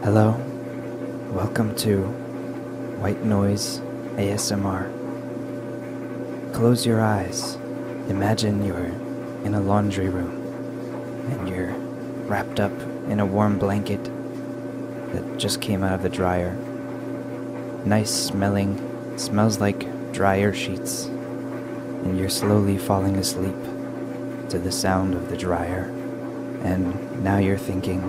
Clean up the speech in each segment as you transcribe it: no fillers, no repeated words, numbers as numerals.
Hello, welcome to White Noise ASMR. Close your eyes. Imagine you're in a laundry room and you're wrapped up in a warm blanket that just came out of the dryer. Nice smelling, smells like dryer sheets, and you're slowly falling asleep to the sound of the dryer. And now you're thinking,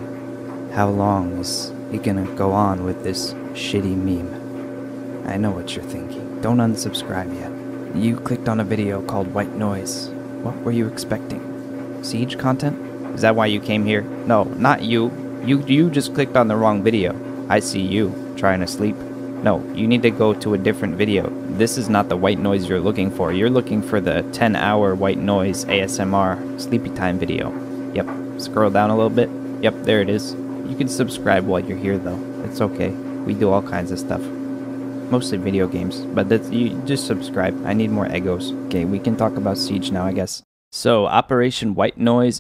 how long is he gonna go on with this shitty meme? I know what you're thinking. Don't unsubscribe yet. You clicked on a video called White Noise. What were you expecting? Siege content? Is that why you came here? No, not you. You just clicked on the wrong video. I see you trying to sleep. No, you need to go to a different video. This is not the white noise you're looking for. You're looking for the 10-hour white noise ASMR sleepy time video. Yep, scroll down a little bit. Yep, there it is. You can subscribe while you're here though. It's okay. We do all kinds of stuff. Mostly video games, but you just subscribe. I need more egos. Okay, we can talk about Siege now, I guess. So, Operation White Noise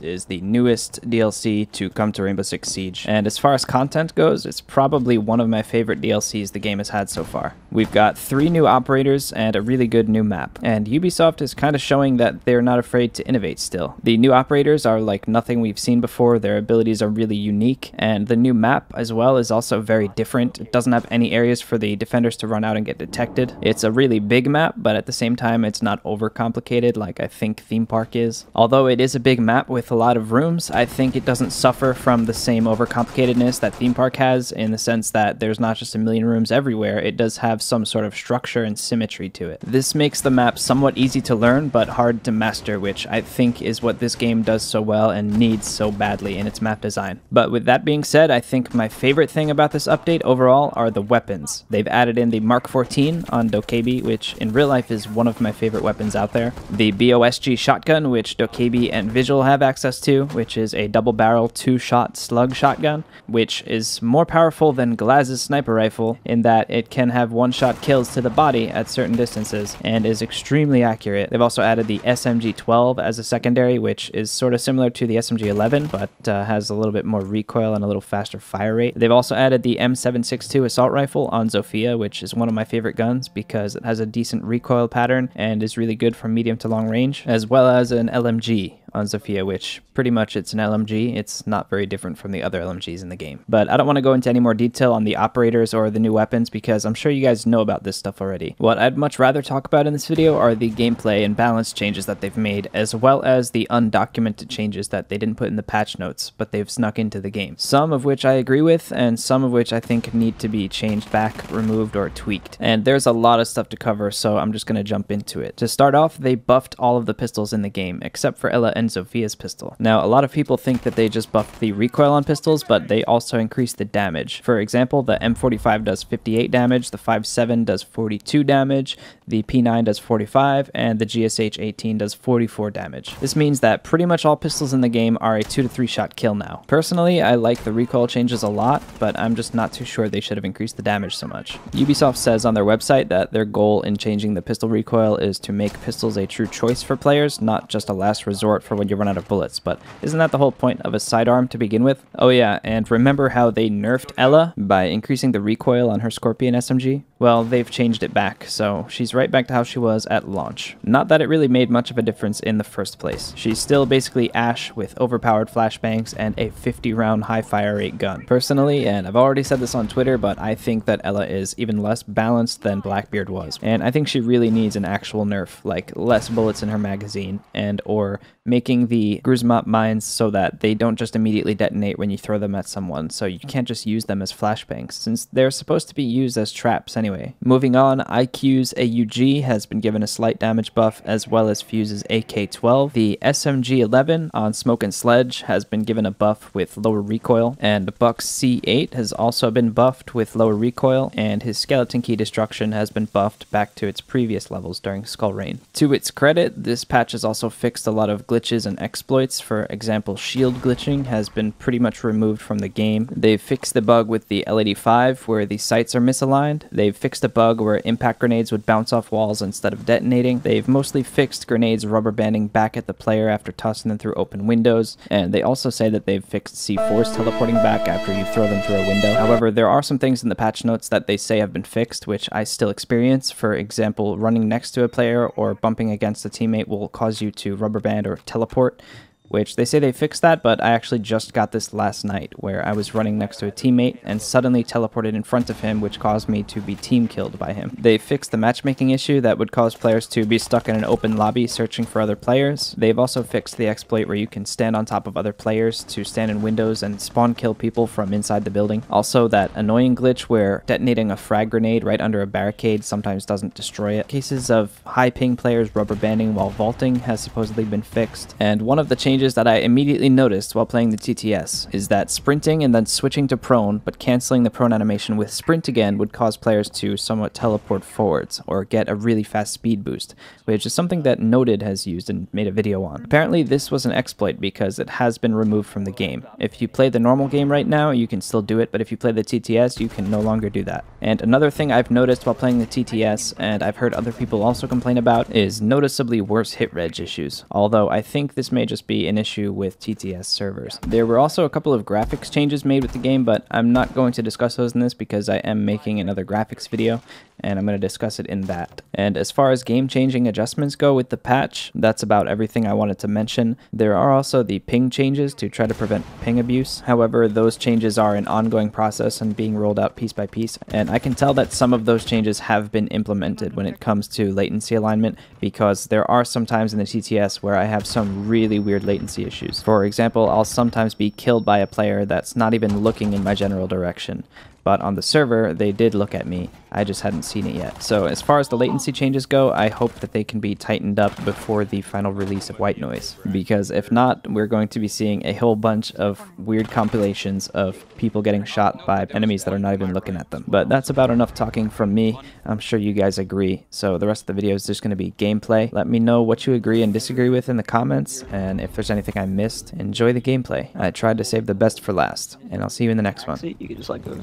is the newest DLC to come to Rainbow Six Siege, and as far as content goes, it's probably one of my favorite DLCs the game has had so far. We've got 3 new operators and a really good new map, and Ubisoft is kind of showing that they're not afraid to innovate still. The new operators are like nothing we've seen before, their abilities are really unique, and the new map as well is also very different. It doesn't have any areas for the defenders to run out and get detected. It's a really big map, but at the same time it's not overcomplicated like I think Theme Park is. Although it is a big map with a lot of rooms, I think it doesn't suffer from the same overcomplicatedness that Theme Park has, in the sense that there's not just a million rooms everywhere, it does have some sort of structure and symmetry to it. This makes the map somewhat easy to learn but hard to master, which I think is what this game does so well and needs so badly in its map design. But with that being said, I think my favorite thing about this update overall are the weapons. They've added in the Mark 14 on Dokebi, which in real life is one of my favorite weapons out there. The BOSG shotgun, which Dokebi and Visual have access to, which is a double-barrel 2-shot slug shotgun, which is more powerful than Glaz's sniper rifle in that it can have one-shot kills to the body at certain distances and is extremely accurate. They've also added the SMG-12 as a secondary, which is sort of similar to the SMG-11, but has a little bit more recoil and a little faster fire rate. They've also added the M762 assault rifle on Zofia, which is one of my favorite guns because it has a decent recoil pattern and is really good from medium to long range, as well as an LMG on Zofia, which pretty much it's an LMG. It's not very different from the other LMGs in the game. But I don't want to go into any more detail on the operators or the new weapons because I'm sure you guys know about this stuff already. What I'd much rather talk about in this video are the gameplay and balance changes that they've made, as well as the undocumented changes that they didn't put in the patch notes, but they've snuck into the game. Some of which I agree with, and some of which I think need to be changed back, removed, or tweaked. And there's a lot of stuff to cover, so I'm just going to jump into it. To start off, they buffed all of the pistols in the game, except for Ela and Zofia's pistol. Now, a lot of people think that they just buffed the recoil on pistols, but they also increased the damage. For example, the M45 does 58 damage, the 5.7 does 42 damage, the P9 does 45, and the GSH-18 does 44 damage. This means that pretty much all pistols in the game are a 2 to 3 shot kill now. Personally, I like the recoil changes a lot, but I'm just not too sure they should have increased the damage so much. Ubisoft says on their website that their goal in changing the pistol recoil is to make pistols a true choice for players, not just a last resort for when you run out of bullets, but isn't that the whole point of a sidearm to begin with? Oh yeah, and remember how they nerfed Ela by increasing the recoil on her Scorpion SMG? Well, they've changed it back, so she's right back to how she was at launch. Not that it really made much of a difference in the first place. She's still basically Ash with overpowered flashbangs and a 50-round high fire rate gun. Personally, and I've already said this on Twitter, but I think that Ela is even less balanced than Blackbeard was, and I think she really needs an actual nerf, like less bullets in her magazine, and or making the Gruzmap mines so that they don't just immediately detonate when you throw them at someone, so you can't just use them as flashbangs, since they're supposed to be used as traps anyway. Moving on, IQ's AUG has been given a slight damage buff, as well as Fuse's AK-12. The SMG-11 on Smoke and Sledge has been given a buff with lower recoil, and Buck's C8 has also been buffed with lower recoil, and his Skeleton Key Destruction has been buffed back to its previous levels during Skull Rain. To its credit, this patch has also fixed a lot of glitches and exploits. For example, shield glitching has been pretty much removed from the game. They've fixed the bug with the L85 where the sights are misaligned. They've They've fixed a bug where impact grenades would bounce off walls instead of detonating. They've mostly fixed grenades rubber banding back at the player after tossing them through open windows, and they also say that they've fixed C4s teleporting back after you throw them through a window. However, there are some things in the patch notes that they say have been fixed, which I still experience. For example, running next to a player or bumping against a teammate will cause you to rubber band or teleport, which they say they fixed that, but I actually just got this last night, where I was running next to a teammate and suddenly teleported in front of him, which caused me to be team killed by him. They fixed the matchmaking issue that would cause players to be stuck in an open lobby searching for other players. They've also fixed the exploit where you can stand on top of other players to stand in windows and spawn kill people from inside the building. Also, that annoying glitch where detonating a frag grenade right under a barricade sometimes doesn't destroy it. Cases of high ping players rubber banding while vaulting has supposedly been fixed, and one of the changes that I immediately noticed while playing the TTS is that sprinting and then switching to prone, but canceling the prone animation with sprint again would cause players to somewhat teleport forwards or get a really fast speed boost, which is something that Noted has used and made a video on. Apparently this was an exploit because it has been removed from the game. If you play the normal game right now, you can still do it, but if you play the TTS, you can no longer do that. And another thing I've noticed while playing the TTS, and I've heard other people also complain about, is noticeably worse hit reg issues, although I think this may just be an issue with TTS servers. There were also a couple of graphics changes made with the game, but I'm not going to discuss those in this because I am making another graphics video, and I'm going to discuss it in that. And as far as game-changing adjustments go with the patch, that's about everything I wanted to mention. There are also the ping changes to try to prevent ping abuse. However, those changes are an ongoing process and being rolled out piece by piece, and I can tell that some of those changes have been implemented when it comes to latency alignment, because there are some times in the TTS where I have some really weird latency issues. For example, I'll sometimes be killed by a player that's not even looking in my general direction. But on the server, they did look at me. I just hadn't seen it yet. So as far as the latency changes go, I hope that they can be tightened up before the final release of White Noise. Because if not, we're going to be seeing a whole bunch of weird compilations of people getting shot by enemies that are not even looking at them. But that's about enough talking from me. I'm sure you guys agree. So the rest of the video is just going to be gameplay. Let me know what you agree and disagree with in the comments. And if there's anything I missed, enjoy the gameplay. I tried to save the best for last. And I'll see you in the next one. You can just like go.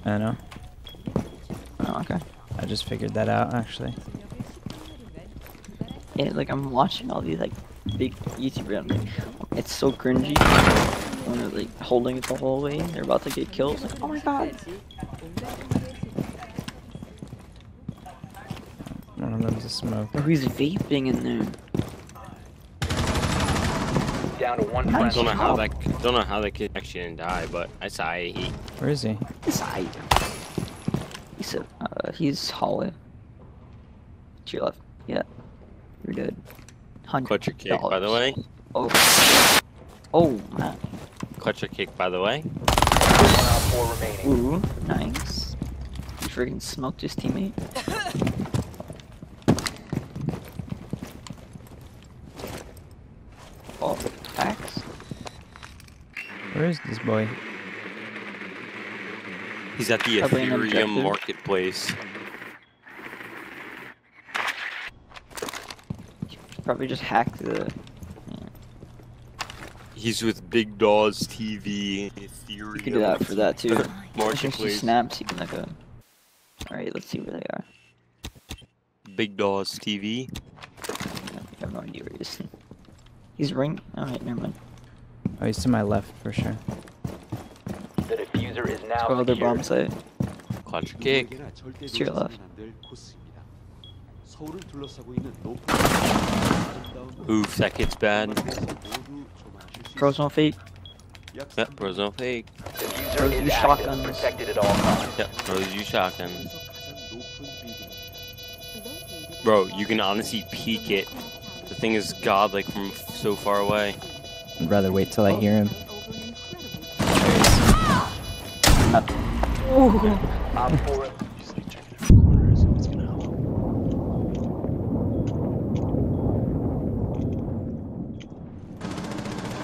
I know. Oh, okay. I just figured that out, actually. Yeah, like I'm watching all these like big YouTubers. I'm like, it's so cringy when they're like holding it the whole way. They're about to get killed. It's like, oh my god. One of them's a smoke. Oh, he's vaping in there. Down to one Nice. friend. Don't know how that kid actually didn't die, but I saw he. Where is he? Side. He's hallway. To your left. Yeah. You're good. Clutch your kick, by the way. Oh. Oh man. Clutch your kick, by the way. 1 op 4 remaining. Ooh, nice. He freaking smoked his teammate. Oh, axe. Where is this boy? He's at the Probably an Ethereum objective. marketplace. Probably just hacked the. He's with Big Dawes TV, Ethereum. You can do that for that too. Since he marketplace. snaps, you can like a. Alright, let's see where they are. Big Dawes TV. I have no idea where he is. He's ring. Alright, never mind. Oh, he's to my left for sure. The diffuser is now What other secured. bomb site? Clutch your kick. To your left. Oof, that kid's bad. Pros no fake. Yep, bros don't fake. Diffuser Those is use active, shotguns. protected at all times. Yep, bros use shotgun. Bro, you can honestly peek it. The thing is godlike from so far away. I'd rather wait till I hear him. Op 4.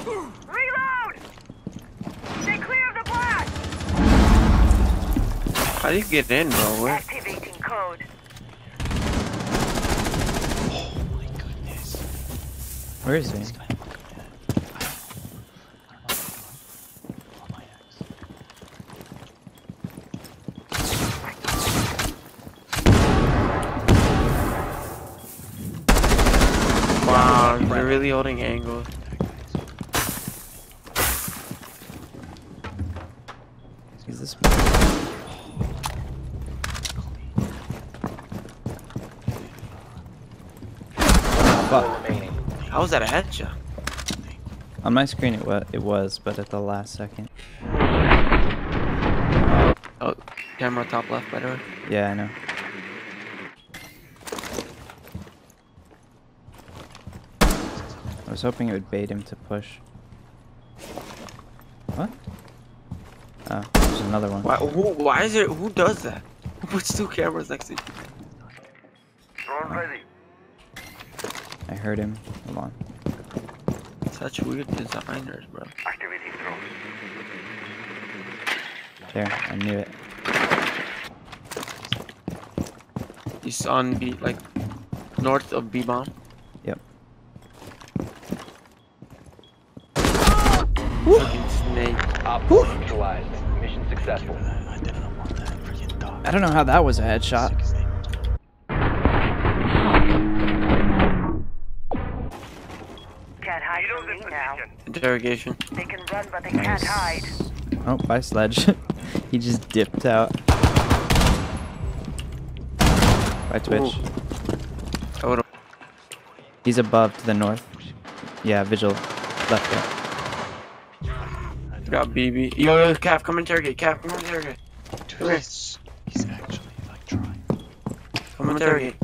Reload! Stay clear of the blast! How do you get in, bro? What? Activating code. Where is he? We're really holding angle. Is this? Fuck. Remaining. How was that a headshot? On my screen it was, but at the last second. Oh, camera top left, by the way. Yeah, I know. I was hoping it would bait him to push. What? Oh, there's another one. Why is it? Who does that? Who puts two cameras next to you? Drone ready. I heard him. Hold on. Such weird designers, bro. Activating drone. There, I knew it. He's on B, like north of B bomb. Yep. Fucking snake. Op 4 neutralized. Mission successful. I don't know how that was a headshot. Can't hide from me now. Interrogation. They can run, but they can't hide. Oh, bye Sledge. He just dipped out. By Twitch. I would've- He's above to the north. Yeah, Vigil. Left there. Got BB. Yo, Calf, come interrogate. Calf, come interrogate. Come here. He's actually like trying. Come interrogate.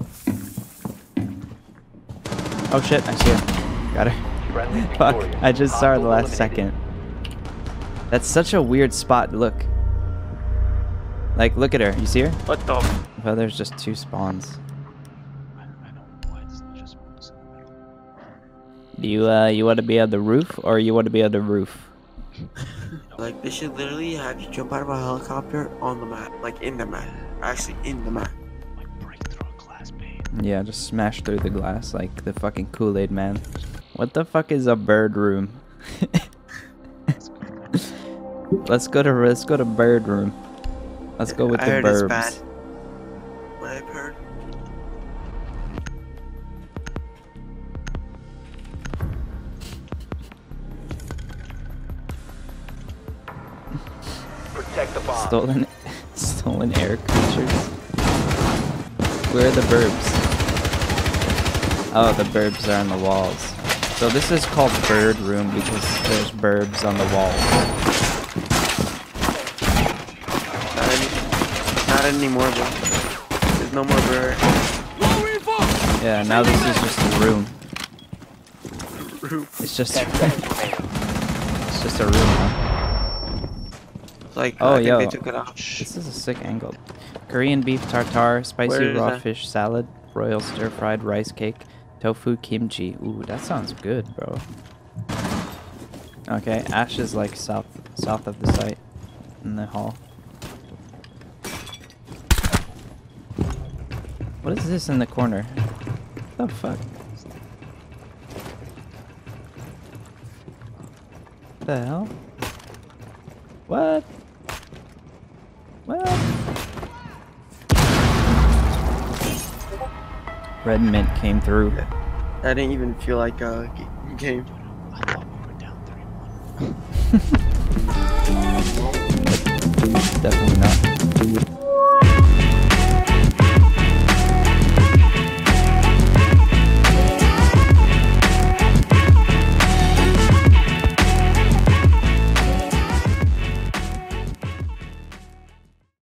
Oh shit, I see her. Got her. Friendly Fuck, victorious. I just saw her the Hostile last eliminated. second. That's such a weird spot, look. Like, look at her, you see her? What the? Well, there's just two spawns. I don't know why it's not just. Do you want to be on the roof, or you want to be on the roof? Like, they should literally have you jump out of a helicopter on the map. Like, in the map. Actually, in the map. Like break through a glass pane. Yeah, just smash through the glass like the fucking Kool-Aid man. What the fuck is a bird room? Let's go to bird room. Let's go with I the heard it's burbs. bad. What I've heard. Protect the bomb. Stolen air creatures. Where are the burbs? Oh, the burbs are on the walls. So this is called bird room because there's burbs on the walls. Not anymore, bro. There's no more bird. Yeah, now this is just a room. It's just Ten seconds remaining. it's just a room now. Like, Oh, I think yo. they took it out. This is a sick angle. Korean beef tartare, spicy Where is raw that? fish salad, royal stir-fried rice cake, tofu kimchi. Ooh, that sounds good, bro. Okay, Ash is like south of the site in the hall. What is this in the corner? What the fuck? What the hell? What? What? Red Mint came through. That didn't even feel like a game.